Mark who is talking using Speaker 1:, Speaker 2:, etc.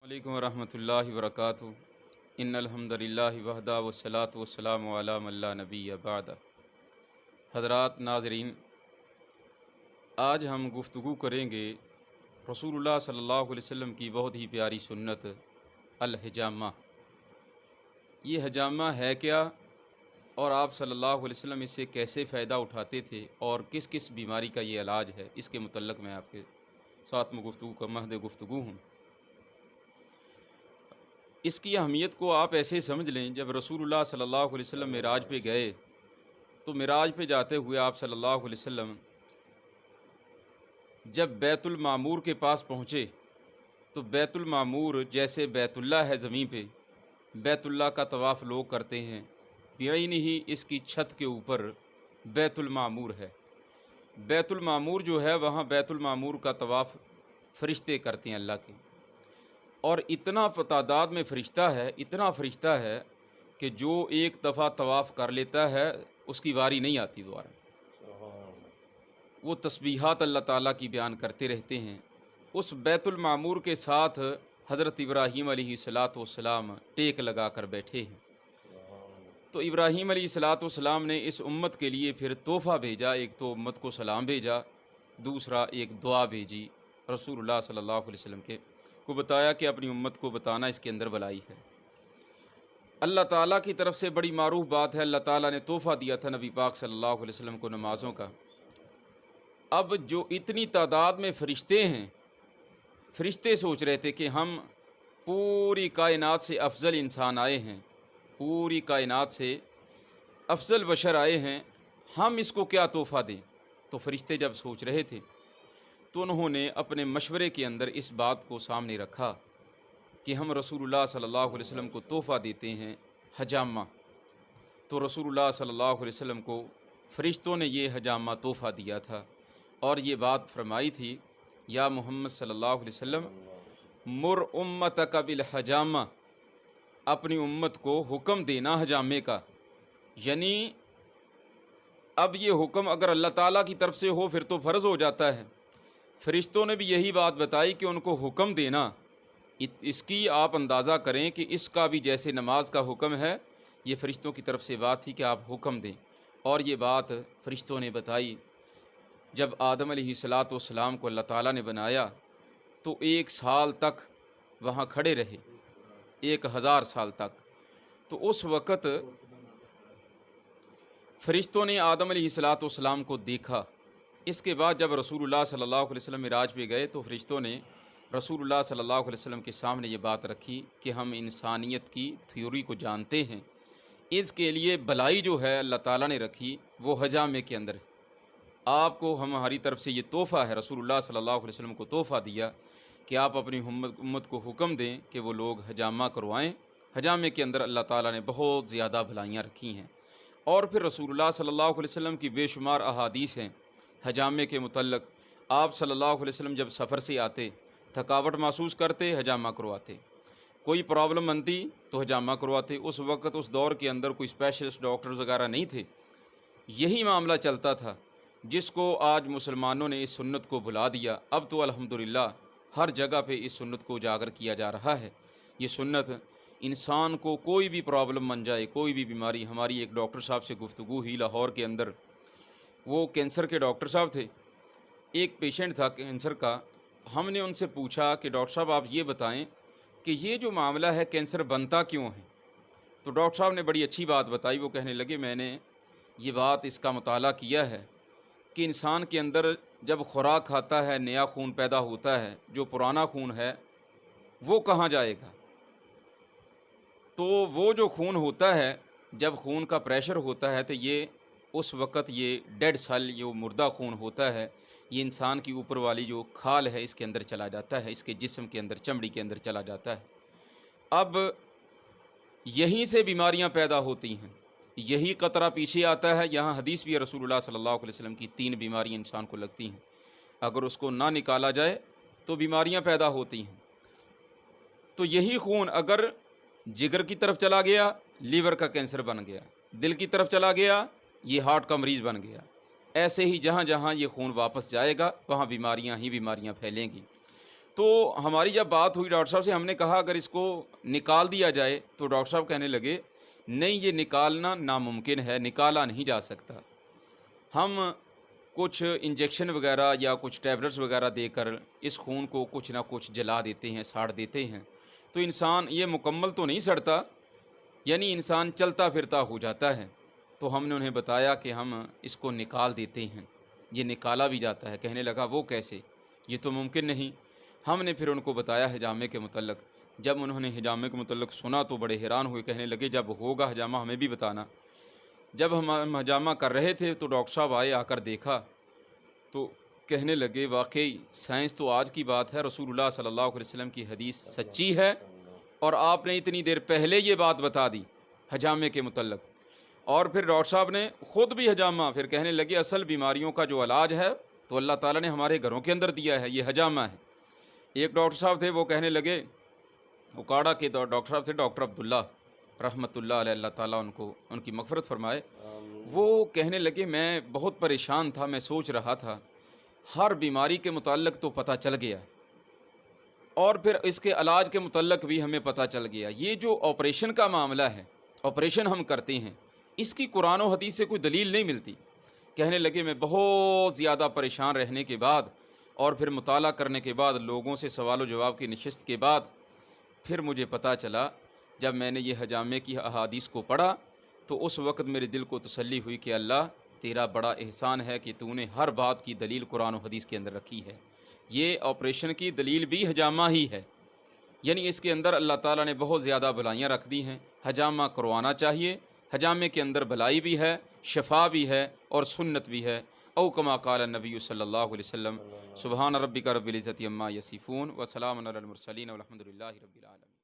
Speaker 1: علیکم ورحمۃ اللہ وبرکاتہ۔ ان الحمدللہ وحدہ والصلاۃ والسلام علی من لا نبی بعد۔ حضرات ناظرین، آج ہم گفتگو کریں گے رسول اللہ صلی اللہ علیہ وسلم کی بہت ہی پیاری سنت الحجامہ۔ یہ حجامہ ہے کیا، اور آپ صلی اللہ علیہ وسلم اس سے کیسے فائدہ اٹھاتے تھے، اور کس کس بیماری کا یہ علاج ہے، اس کے متعلق میں آپ کے ساتھ میں مہد گفتگو ہوں۔ اس کی اہمیت کو آپ ایسے سمجھ لیں، جب رسول اللہ صلی اللہ علیہ وسلم معراج پہ گئے تو معراج پہ جاتے ہوئے آپ صلی اللہ علیہ وسلم جب بیت المعمور کے پاس پہنچے تو بیت المعمور جیسے بیت اللہ ہے زمین پہ، بیت اللہ کا طواف لوگ کرتے ہیں، بعین ہی اس کی چھت کے اوپر بیت المعمور ہے۔ بیت المعمور جو ہے وہاں بیت المعمور کا طواف فرشتے کرتے ہیں اللہ کے، اور اتنا تعداد میں اتنا فرشتہ ہے کہ جو ایک دفعہ طواف کر لیتا ہے اس کی واری نہیں آتی دوبارہ۔ وہ تسبیحات اللہ تعالیٰ کی بیان کرتے رہتے ہیں۔ اس بیت المعمور کے ساتھ حضرت ابراہیم علیہ الصلاۃ والسلام ٹیک لگا کر بیٹھے ہیں۔ تو ابراہیم علیہ الصلاۃ والسلام نے اس امت کے لیے پھر تحفہ بھیجا، ایک تو امت کو سلام بھیجا، دوسرا ایک دعا بھیجی رسول اللہ صلی اللہ علیہ وسلم کو بتایا کہ اپنی امت کو بتانا اس کے اندر بلائی ہے۔ اللہ تعالیٰ کی طرف سے بڑی معروف بات ہے، اللہ تعالیٰ نے تحفہ دیا تھا نبی پاک صلی اللہ علیہ وسلم کو نمازوں کا۔ اب جو اتنی تعداد میں فرشتے ہیں، فرشتے سوچ رہے تھے کہ ہم پوری کائنات سے افضل انسان آئے ہیں، پوری کائنات سے افضل بشر آئے ہیں، ہم اس کو کیا تحفہ دیں۔ تو فرشتے جب سوچ رہے تھے تو انہوں نے اپنے مشورے کے اندر اس بات کو سامنے رکھا کہ ہم رسول اللہ صلی اللہ علیہ وسلم کو تحفہ دیتے ہیں حجامہ۔ تو رسول اللہ صلی اللہ علیہ وسلم کو فرشتوں نے یہ حجامہ تحفہ دیا تھا، اور یہ بات فرمائی تھی، یا محمد صلی اللہ علیہ وسلم مر امتک بالحجامہ، اپنی امت کو حکم دینا حجامے کا۔ یعنی اب یہ حکم اگر اللہ تعالیٰ کی طرف سے ہو پھر تو فرض ہو جاتا ہے۔ فرشتوں نے بھی یہی بات بتائی کہ ان کو حکم دینا، اس کی آپ اندازہ کریں کہ اس کا بھی جیسے نماز کا حکم ہے، یہ فرشتوں کی طرف سے بات تھی کہ آپ حکم دیں، اور یہ بات فرشتوں نے بتائی۔ جب آدم علیہ الصلاۃ والسلام کو اللہ تعالیٰ نے بنایا تو 1 سال تک وہاں کھڑے رہے، 1000 سال تک۔ تو اس وقت فرشتوں نے آدم علیہ الصلاۃ والسلام کو دیکھا۔ اس کے بعد جب رسول اللہ صلی اللہ علیہ وسلم معراج پہ گئے تو فرشتوں نے رسول اللہ صلی اللہ علیہ وسلم کے سامنے یہ بات رکھی کہ ہم انسانیت کی تھیوری کو جانتے ہیں، اس کے لیے بلائی جو ہے اللہ تعالیٰ نے رکھی وہ حجامے کے اندر ہے۔ آپ کو ہماری طرف سے یہ تحفہ ہے، رسول اللہ صلی اللہ علیہ وسلم کو تحفہ دیا کہ آپ اپنی امت کو حکم دیں کہ وہ لوگ حجامہ کروائیں۔ حجامے کے اندر اللہ تعالیٰ نے بہت زیادہ بھلائیاں رکھی ہیں، اور پھر رسول اللہ صلی اللہ علیہ وسلم کی بے شمار احادیث ہیں حجامے کے متعلق۔ آپ صلی اللہ علیہ وسلم جب سفر سے آتے، تھکاوٹ محسوس کرتے، حجامہ کرواتے، کوئی پرابلم بنتی تو حجامہ کرواتے۔ اس وقت اس دور کے اندر کوئی اسپیشلسٹ ڈاکٹرز وغیرہ نہیں تھے، یہی معاملہ چلتا تھا، جس کو آج مسلمانوں نے اس سنت کو بھلا دیا۔ اب تو الحمدللہ ہر جگہ پہ اس سنت کو اجاگر کیا جا رہا ہے۔ یہ سنت انسان کو کوئی بھی پرابلم بن جائے، کوئی بھی بیماری۔ ہماری ایک ڈاکٹر صاحب سے گفتگو ہوئی لاہور کے اندر، وہ کینسر کے ڈاکٹر صاحب تھے، ایک پیشنٹ تھا کینسر کا۔ ہم نے ان سے پوچھا کہ ڈاکٹر صاحب آپ یہ بتائیں کہ یہ جو معاملہ ہے کینسر بنتا کیوں ہے؟ تو ڈاکٹر صاحب نے بڑی اچھی بات بتائی۔ وہ کہنے لگے میں نے یہ بات اس کا مطالعہ کیا ہے کہ انسان کے اندر جب خوراک کھاتا ہے نیا خون پیدا ہوتا ہے، جو پرانا خون ہے وہ کہاں جائے گا؟ تو وہ جو خون ہوتا ہے، جب خون کا پریشر ہوتا ہے تو یہ اس وقت یہ ڈیڈ سیل، یہ مردہ خون ہوتا ہے، یہ انسان کی اوپر والی جو کھال ہے اس کے اندر چلا جاتا ہے، اس کے جسم کے اندر، چمڑی کے اندر چلا جاتا ہے۔ اب یہیں سے بیماریاں پیدا ہوتی ہیں، یہی قطرہ پیچھے آتا ہے۔ یہاں حدیث بھی ہے، رسول اللہ صلی اللہ علیہ وسلم کی 3 بیماریاں انسان کو لگتی ہیں، اگر اس کو نہ نکالا جائے تو بیماریاں پیدا ہوتی ہیں۔ تو یہی خون اگر جگر کی طرف چلا گیا، لیور کا کینسر بن گیا، دل کی طرف چلا گیا، یہ ہارٹ کا مریض بن گیا۔ ایسے ہی جہاں جہاں یہ خون واپس جائے گا وہاں بیماریاں ہی بیماریاں پھیلیں گی۔ تو ہماری جب بات ہوئی ڈاکٹر صاحب سے، ہم نے کہا اگر اس کو نکال دیا جائے، تو ڈاکٹر صاحب کہنے لگے نہیں، یہ نکالنا ناممکن ہے، نکالا نہیں جا سکتا۔ ہم کچھ انجیکشن وغیرہ یا کچھ ٹیبلٹس وغیرہ دے کر اس خون کو کچھ نہ کچھ جلا دیتے ہیں، ساڑ دیتے ہیں، تو انسان یہ مکمل تو نہیں سڑتا، یعنی انسان چلتا پھرتا ہو جاتا ہے۔ تو ہم نے انہیں بتایا کہ ہم اس کو نکال دیتے ہیں، یہ نکالا بھی جاتا ہے۔ کہنے لگا وہ کیسے، یہ تو ممکن نہیں۔ ہم نے پھر ان کو بتایا حجامے کے متعلق۔ جب انہوں نے حجامے کے متعلق سنا تو بڑے حیران ہوئے، کہنے لگے جب ہوگا حجامہ ہمیں بھی بتانا۔ جب ہم حجامہ کر رہے تھے تو ڈاکٹر صاحب آئے، آ کر دیکھا تو کہنے لگے واقعی سائنس تو آج کی بات ہے، رسول اللہ صلی اللہ علیہ وسلم کی حدیث سچی ہے، اور آپ نے اتنی دیر پہلے یہ بات بتا دی حجامے کے متعلق۔ اور پھر ڈاکٹر صاحب نے خود بھی حجامہ، پھر کہنے لگے اصل بیماریوں کا جو علاج ہے تو اللہ تعالیٰ نے ہمارے گھروں کے اندر دیا ہے، یہ حجامہ ہے۔ ایک ڈاکٹر صاحب تھے، وہ کہنے لگے، اکاڑا کے ڈاکٹر صاحب تھے، ڈاکٹر عبداللہ رحمۃ اللہ علیہ، اللہ تعالیٰ ان کی مغفرت فرمائے۔ وہ کہنے لگے میں بہت پریشان تھا، میں سوچ رہا تھا ہر بیماری کے متعلق تو پتہ چل گیا، اور پھر اس کے علاج کے متعلق بھی ہمیں پتہ چل گیا، یہ جو آپریشن کا معاملہ ہے، آپریشن ہم کرتے ہیں، اس کی قرآن و حدیث سے کوئی دلیل نہیں ملتی۔ کہنے لگے میں بہت زیادہ پریشان رہنے کے بعد اور پھر مطالعہ کرنے کے بعد، لوگوں سے سوال و جواب کی نشست کے بعد، پھر مجھے پتہ چلا، جب میں نے یہ حجامے کی احادیث کو پڑھا تو اس وقت میرے دل کو تسلی ہوئی کہ اللہ تیرا بڑا احسان ہے کہ تو نے ہر بات کی دلیل قرآن و حدیث کے اندر رکھی ہے۔ یہ آپریشن کی دلیل بھی حجامہ ہی ہے، یعنی اس کے اندر اللہ تعالیٰ نے بہت زیادہ بھلائیاں رکھ دی ہیں۔ حجامہ کروانا چاہیے، حجامے کے اندر بھلائی بھی ہے، شفا بھی ہے اور سنت بھی ہے۔ او کما قال النبی صلی اللہ علیہ وسلم، سبحان ربک رب العزت عما یصفون وسلام علی المرسلین والحمد للہ رب العالمین۔